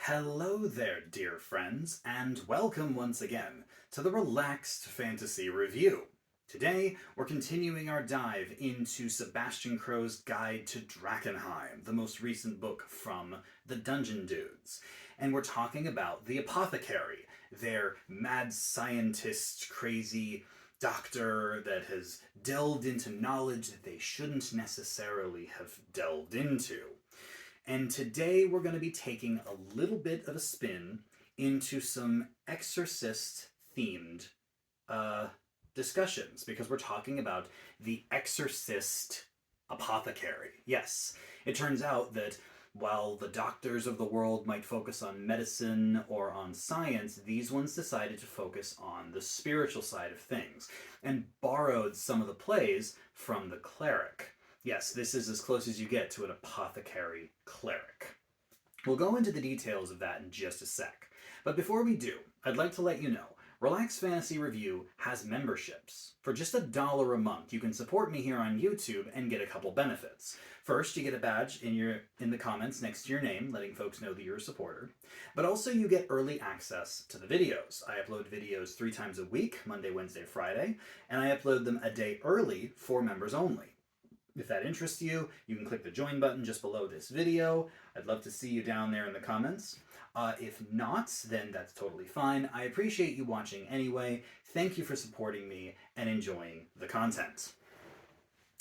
Hello there, dear friends, and welcome once again to the Relaxed Fantasy Review. Today, we're continuing our dive into Sebastian Crow's Guide to Drakkenheim, the most recent book from the Dungeon Dudes. And we're talking about the Apothecary, their mad scientist, crazy doctor that has delved into knowledge that they shouldn't necessarily have delved into. And today we're going to be taking a little bit of a spin into some Exorcist themed discussions because we're talking about the Exorcist Apothecary. Yes, it turns out that while the doctors of the world might focus on medicine or on science, these ones decided to focus on the spiritual side of things and borrowed some of the plays from the cleric. Yes, this is as close as you get to an apothecary cleric. We'll go into the details of that in just a sec. But before we do, I'd like to let you know, Relaxed Fantasy Review has memberships. For just $1 a month, you can support me here on YouTube and get a couple benefits. First, you get a badge in the comments next to your name, letting folks know that you're a supporter. But also you get early access to the videos. I upload videos 3 times a week, Monday, Wednesday, Friday, and I upload them a day early for members only. If that interests you, you can click the join button just below this video. I'd love to see you down there in the comments. If not, then that's totally fine. I appreciate you watching anyway. Thank you for supporting me and enjoying the content.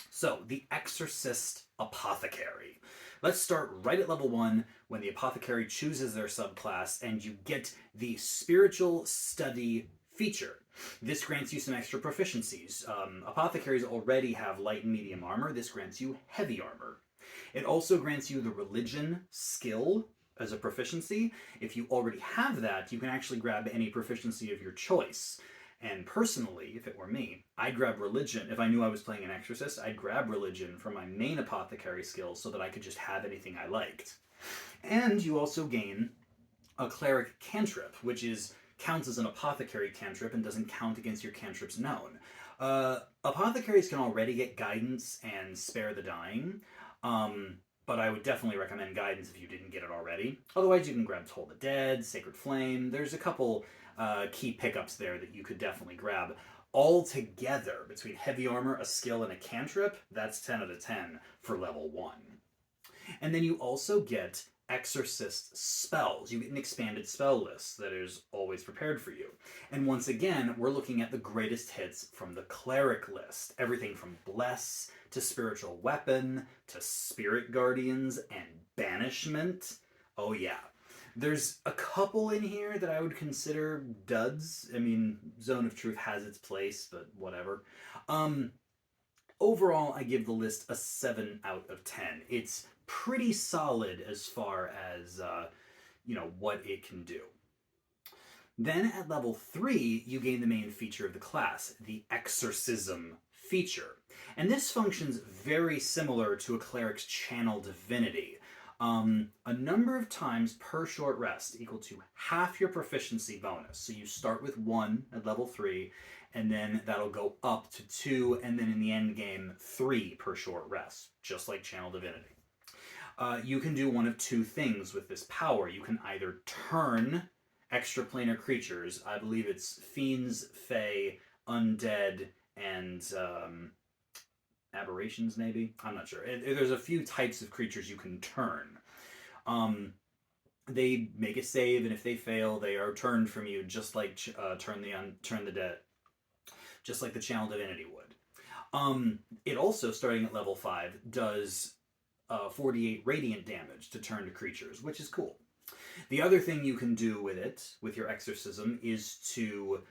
So, the Exorcist Apothecary. Let's start right at level 1 when the Apothecary chooses their subclass and you get the Spiritual Study feature. This grants you some extra proficiencies. Apothecaries already have light and medium armor. This grants you heavy armor. It also grants you the religion skill as a proficiency. If you already have that, you can actually grab any proficiency of your choice. And personally, if it were me, I'd grab religion. If I knew I was playing an exorcist, I'd grab religion for my main apothecary skills so that I could just have anything I liked. And you also gain a cleric cantrip, which counts as an apothecary cantrip and doesn't count against your cantrips known. Apothecaries can already get guidance and spare the dying, but I would definitely recommend guidance if you didn't get it already. Otherwise, you can grab Toll the Dead, Sacred Flame. There's a couple key pickups there that you could definitely grab. All together, between heavy armor, a skill, and a cantrip, that's 10 out of 10 for level 1. And then you also get Exorcist spells. You get an expanded spell list that is always prepared for you. And once again, we're looking at the greatest hits from the cleric list. Everything from Bless to Spiritual Weapon to Spirit Guardians and Banishment. Oh yeah. There's a couple in here that I would consider duds. I mean, Zone of Truth has its place, but whatever. Overall, I give the list a 7 out of 10. It's pretty solid as far as, what it can do. Then at level 3, you gain the main feature of the class, the Exorcism feature. And this functions very similar to a cleric's channel divinity. A number of times per short rest equal to half your proficiency bonus. So you start with 1 at level 3, and then that'll go up to 2, and then in the end game, 3 per short rest, just like channel divinity. You can do one of 2 things with this power. You can either turn extraplanar creatures, I believe it's fiends, fae, undead, and aberrations maybe? I'm not sure. There's a few types of creatures you can turn. They make a save, and if they fail, they are turned from you, just like turn the dead, just like the channel divinity would. It also, starting at level 5, does 48 radiant damage to turn to creatures, which is cool. The other thing you can do with it, with your exorcism, is to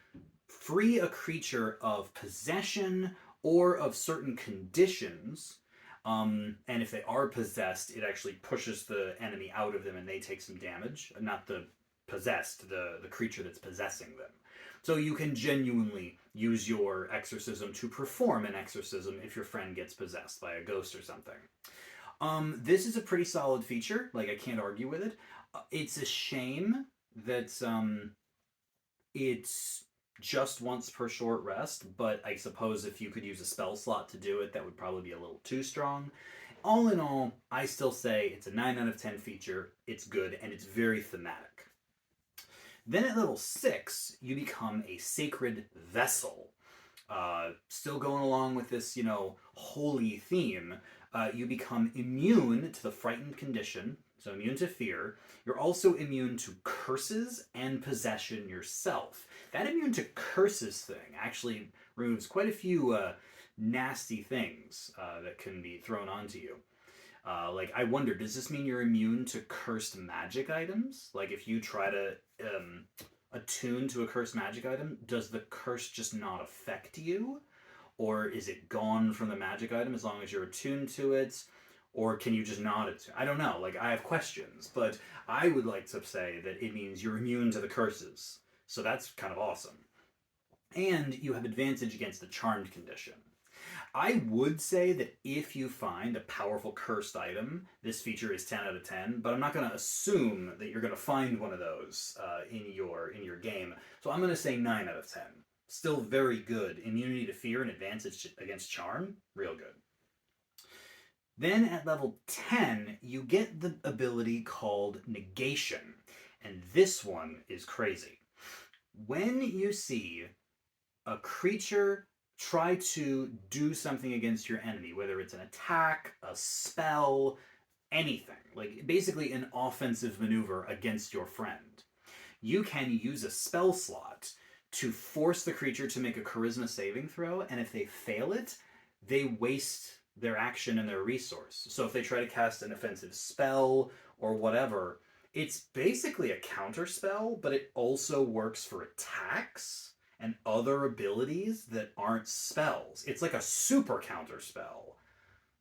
free a creature of possession or of certain conditions. And if they are possessed, it actually pushes the enemy out of them and they take some damage. Not the possessed, the creature that's possessing them. So you can genuinely use your exorcism to perform an exorcism if your friend gets possessed by a ghost or something. This is a pretty solid feature. Like, I can't argue with it. It's a shame that it's just once per short rest, but I suppose if you could use a spell slot to do it, that would probably be a little too strong. All in all, I still say it's a 9 out of 10 feature. It's good, and it's very thematic. Then at level 6, you become a sacred vessel. Still going along with this, holy theme, you become immune to the frightened condition, so immune to fear. You're also immune to curses and possession yourself. That immune to curses thing actually removes quite a few nasty things that can be thrown onto you. I wonder, does this mean you're immune to cursed magic items? Like, if you try to attune to a cursed magic item, does the curse just not affect you? Or is it gone from the magic item as long as you're attuned to it? Or can you just not attune? I don't know. I have questions, but I would like to say that it means you're immune to the curses. So that's kind of awesome. And you have advantage against the charmed condition. I would say that if you find a powerful cursed item, this feature is 10 out of 10, but I'm not going to assume that you're going to find one of those in your game. So I'm going to say 9 out of 10. Still very good. Immunity to fear and advantage against charm, real good. Then at level 10, you get the ability called Negation, and this one is crazy. When you see a creature try to do something against your enemy, whether it's an attack, a spell, anything, basically an offensive maneuver against your friend, you can use a spell slot to force the creature to make a charisma saving throw, and if they fail it, they waste their action and their resource. So if they try to cast an offensive spell or whatever, it's basically a counter spell, but it also works for attacks and other abilities that aren't spells. It's like a super counter spell,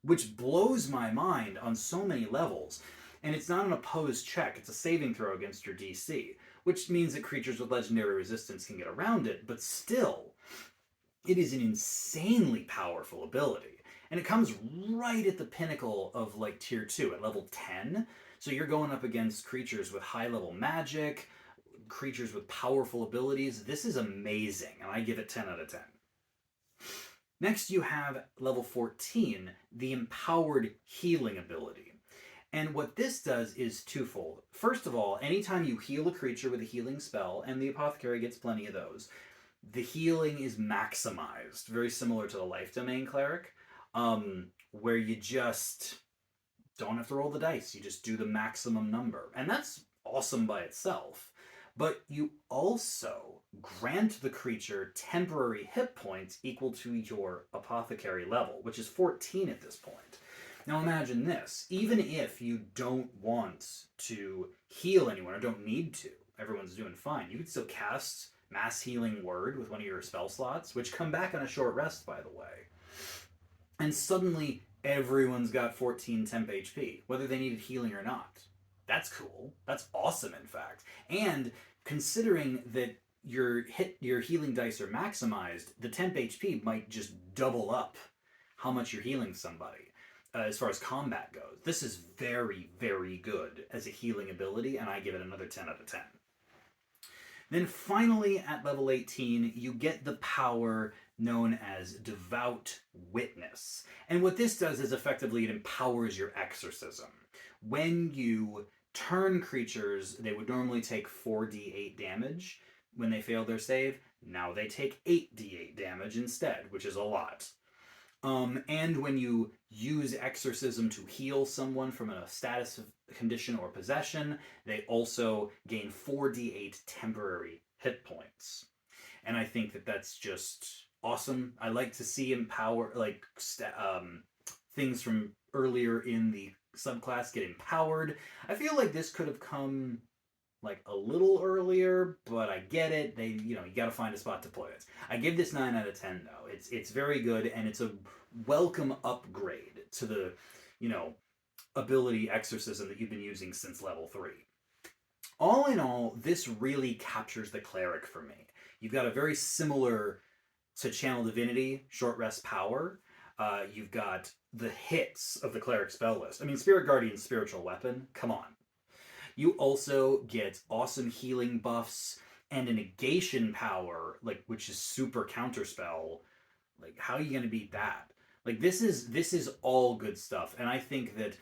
which blows my mind on so many levels. And it's not an opposed check, it's a saving throw against your DC, which means that creatures with legendary resistance can get around it, but still, it is an insanely powerful ability. And it comes right at the pinnacle of tier 2 at level 10. So you're going up against creatures with high level magic, creatures with powerful abilities. This is amazing, and I give it 10 out of 10. Next, you have level 14, the Empowered Healing ability. And what this does is twofold. First of all, anytime you heal a creature with a healing spell, and the Apothecary gets plenty of those, the healing is maximized, very similar to the Life Domain Cleric, where you just don't have to roll the dice. You just do the maximum number. And that's awesome by itself. But you also grant the creature temporary hit points equal to your Apothecary level, which is 14 at this point. Now imagine this. Even if you don't want to heal anyone or don't need to, everyone's doing fine, you could still cast Mass Healing Word with one of your spell slots, which come back on a short rest, by the way. And suddenly, everyone's got 14 temp HP, whether they needed healing or not. That's cool. That's awesome, in fact. And considering that your healing dice are maximized, the temp HP might just double up how much you're healing somebody as far as combat goes. This is very, very good as a healing ability, and I give it another 10 out of 10. Then finally, at level 18, you get the power known as Deceit Witness. And what this does is effectively it empowers your exorcism. When you turn creatures, they would normally take 4d8 damage when they fail their save. Now they take 8d8 damage instead, which is a lot. And when you use exorcism to heal someone from a status of condition or possession, they also gain 4d8 temporary hit points. And I think that that's just awesome. I like to see empower things from earlier in the subclass get empowered. I feel like this could have come a little earlier, but I get it. You got to find a spot to put it. I give this 9 out of 10 though. It's very good, and it's a welcome upgrade to the, ability exorcism that you've been using since level 3. All in all, this really captures the cleric for me. You've got a very similar to Channel Divinity short rest power. You've got the hits of the cleric spell list. I mean, Spirit Guardian's spiritual weapon, come on. You also get awesome healing buffs and a negation power, which is super counterspell. How are you going to beat that? Like this is all good stuff, and I think that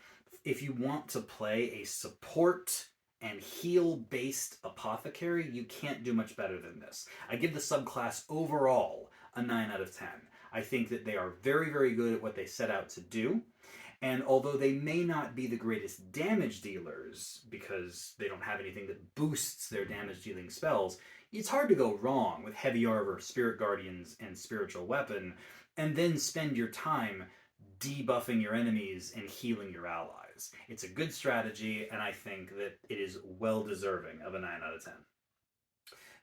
if you want to play a support and heal based apothecary, you can't do much better than this. I give the subclass overall a 9 out of 10. I think that they are very, very good at what they set out to do. And although they may not be the greatest damage dealers because they don't have anything that boosts their damage dealing spells, it's hard to go wrong with Heavy Armor, Spirit Guardians, and Spiritual Weapon, and then spend your time debuffing your enemies and healing your allies. It's a good strategy, and I think that it is well deserving of a 9 out of 10.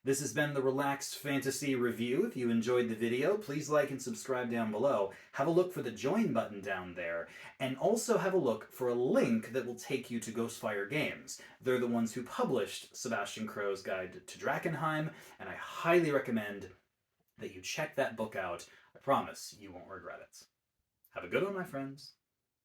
This has been the Relaxed Fantasy Review. If you enjoyed the video, please like and subscribe down below. Have a look for the join button down there, and also have a look for a link that will take you to Ghostfire Games. They're the ones who published Sebastian Crow's Guide to Drakkenheim, and I highly recommend that you check that book out. I promise you won't regret it. Have a good one, my friends.